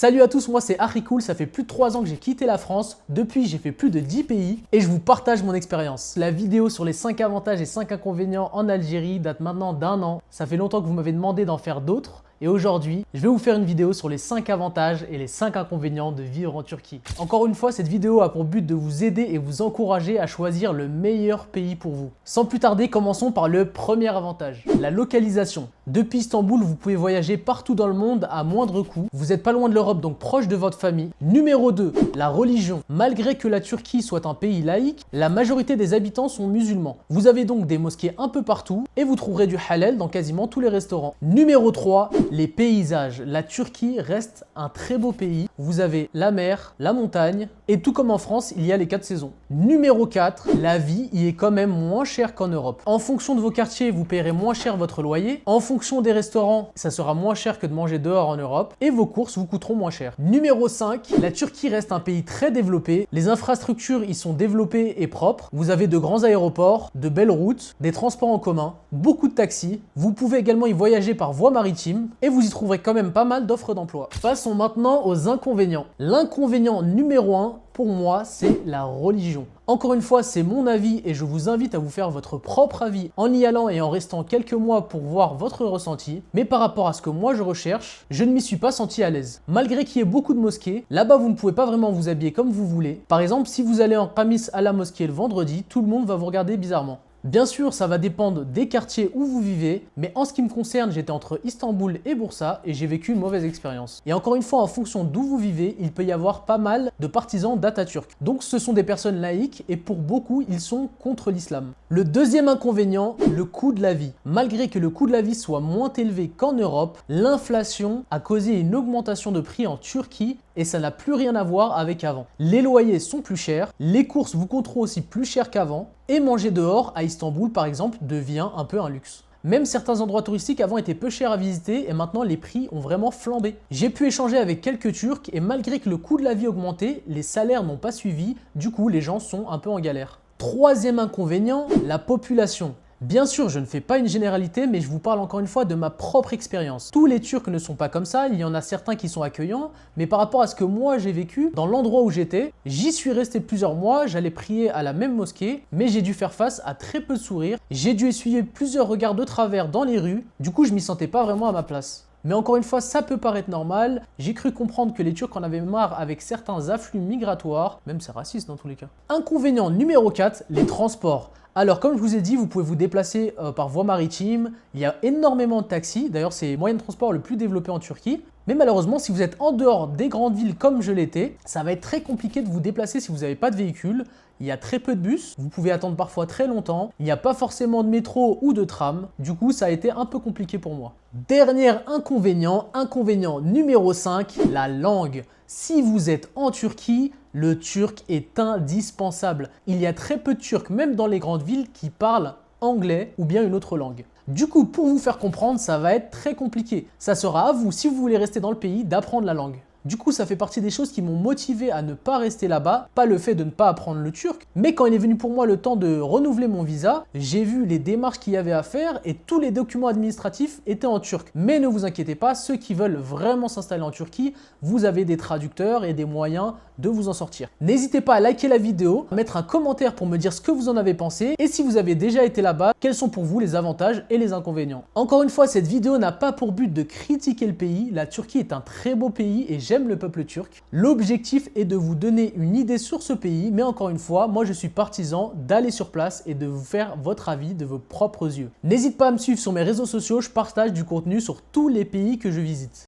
Salut à tous, moi c'est Harikool, ça fait plus de 3 ans que j'ai quitté la France. Depuis, j'ai fait plus de 10 pays et je vous partage mon expérience. La vidéo sur les 5 avantages et 5 inconvénients en Algérie date maintenant d'1 an. Ça fait longtemps que vous m'avez demandé d'en faire d'autres. Et aujourd'hui, je vais vous faire une vidéo sur les 5 avantages et les 5 inconvénients de vivre en Turquie. Encore une fois, cette vidéo a pour but de vous aider et vous encourager à choisir le meilleur pays pour vous. Sans plus tarder, commençons par le premier avantage, la localisation. Depuis Istanbul, vous pouvez voyager partout dans le monde à moindre coût. Vous n'êtes pas loin de l'Europe, donc proche de votre famille. Numéro 2, la religion. Malgré que la Turquie soit un pays laïque, la majorité des habitants sont musulmans. Vous avez donc des mosquées un peu partout et vous trouverez du halal dans quasiment tous les restaurants. Numéro 3, les paysages. La Turquie reste un très beau pays. Vous avez la mer, la montagne et tout comme en France, il y a les 4 saisons. Numéro 4, la vie y est quand même moins chère qu'en Europe. En fonction de vos quartiers, vous paierez moins cher votre loyer. En fonction des restaurants, ça sera moins cher que de manger dehors en Europe et vos courses vous coûteront moins cher. Numéro 5, la Turquie reste un pays très développé. Les infrastructures y sont développées et propres. Vous avez de grands aéroports, de belles routes, des transports en commun, beaucoup de taxis. Vous pouvez également y voyager par voie maritime et vous y trouverez quand même pas mal d'offres d'emploi. Passons maintenant aux inconvénients. L'inconvénient numéro 1, pour moi, c'est la religion. Encore une fois, c'est mon avis et je vous invite à vous faire votre propre avis en y allant et en restant quelques mois pour voir votre ressenti. Mais par rapport à ce que moi je recherche, je ne m'y suis pas senti à l'aise. Malgré qu'il y ait beaucoup de mosquées, là-bas vous ne pouvez pas vraiment vous habiller comme vous voulez. Par exemple, si vous allez en qamis à la mosquée le vendredi, tout le monde va vous regarder bizarrement. Bien sûr, ça va dépendre des quartiers où vous vivez, mais en ce qui me concerne, j'étais entre Istanbul et Bursa et j'ai vécu une mauvaise expérience. Et encore une fois, en fonction d'où vous vivez, il peut y avoir pas mal de partisans d'Atatürk. Donc ce sont des personnes laïques et pour beaucoup, ils sont contre l'islam. Le deuxième inconvénient, le coût de la vie. Malgré que le coût de la vie soit moins élevé qu'en Europe, l'inflation a causé une augmentation de prix en Turquie et ça n'a plus rien à voir avec avant. Les loyers sont plus chers, les courses vous coûteront aussi plus cher qu'avant et manger dehors à Istanbul par exemple devient un peu un luxe. Même certains endroits touristiques avant étaient peu chers à visiter et maintenant les prix ont vraiment flambé. J'ai pu échanger avec quelques Turcs et malgré que le coût de la vie augmentait, les salaires n'ont pas suivi, du coup les gens sont un peu en galère. Troisième inconvénient, la population. Bien sûr, je ne fais pas une généralité, mais je vous parle encore une fois de ma propre expérience. Tous les Turcs ne sont pas comme ça, il y en a certains qui sont accueillants, mais par rapport à ce que moi j'ai vécu, dans l'endroit où j'étais, j'y suis resté plusieurs mois, j'allais prier à la même mosquée, mais j'ai dû faire face à très peu de sourires, j'ai dû essuyer plusieurs regards de travers dans les rues, du coup je m'y sentais pas vraiment à ma place. Mais encore une fois, ça peut paraître normal. J'ai cru comprendre que les Turcs en avaient marre avec certains afflux migratoires, même c'est raciste dans tous les cas. Inconvénient numéro 4, les transports. Alors comme je vous ai dit, vous pouvez vous déplacer par voie maritime, il y a énormément de taxis, d'ailleurs c'est le moyen de transport le plus développé en Turquie. Mais malheureusement, si vous êtes en dehors des grandes villes comme je l'étais, ça va être très compliqué de vous déplacer si vous n'avez pas de véhicule. Il y a très peu de bus, vous pouvez attendre parfois très longtemps, il n'y a pas forcément de métro ou de tram, du coup ça a été un peu compliqué pour moi. Dernier inconvénient, inconvénient numéro 5, la langue. Si vous êtes en Turquie, le turc est indispensable. Il y a très peu de Turcs, même dans les grandes villes, qui parlent anglais ou bien une autre langue. Du coup, pour vous faire comprendre, ça va être très compliqué. Ça sera à vous, si vous voulez rester dans le pays, d'apprendre la langue. Du coup, ça fait partie des choses qui m'ont motivé à ne pas rester là-bas, pas le fait de ne pas apprendre le turc, mais quand il est venu pour moi le temps de renouveler mon visa, j'ai vu les démarches qu'il y avait à faire et tous les documents administratifs étaient en turc. Mais ne vous inquiétez pas, ceux qui veulent vraiment s'installer en Turquie, vous avez des traducteurs et des moyens de vous en sortir. N'hésitez pas à liker la vidéo, à mettre un commentaire pour me dire ce que vous en avez pensé et si vous avez déjà été là-bas, quels sont pour vous les avantages et les inconvénients. Encore une fois, cette vidéo n'a pas pour but de critiquer le pays, la Turquie est un très beau pays et j'aime le peuple turc. L'objectif est de vous donner une idée sur ce pays, mais encore une fois, moi je suis partisan d'aller sur place et de vous faire votre avis de vos propres yeux. N'hésite pas à me suivre sur mes réseaux sociaux, je partage du contenu sur tous les pays que je visite.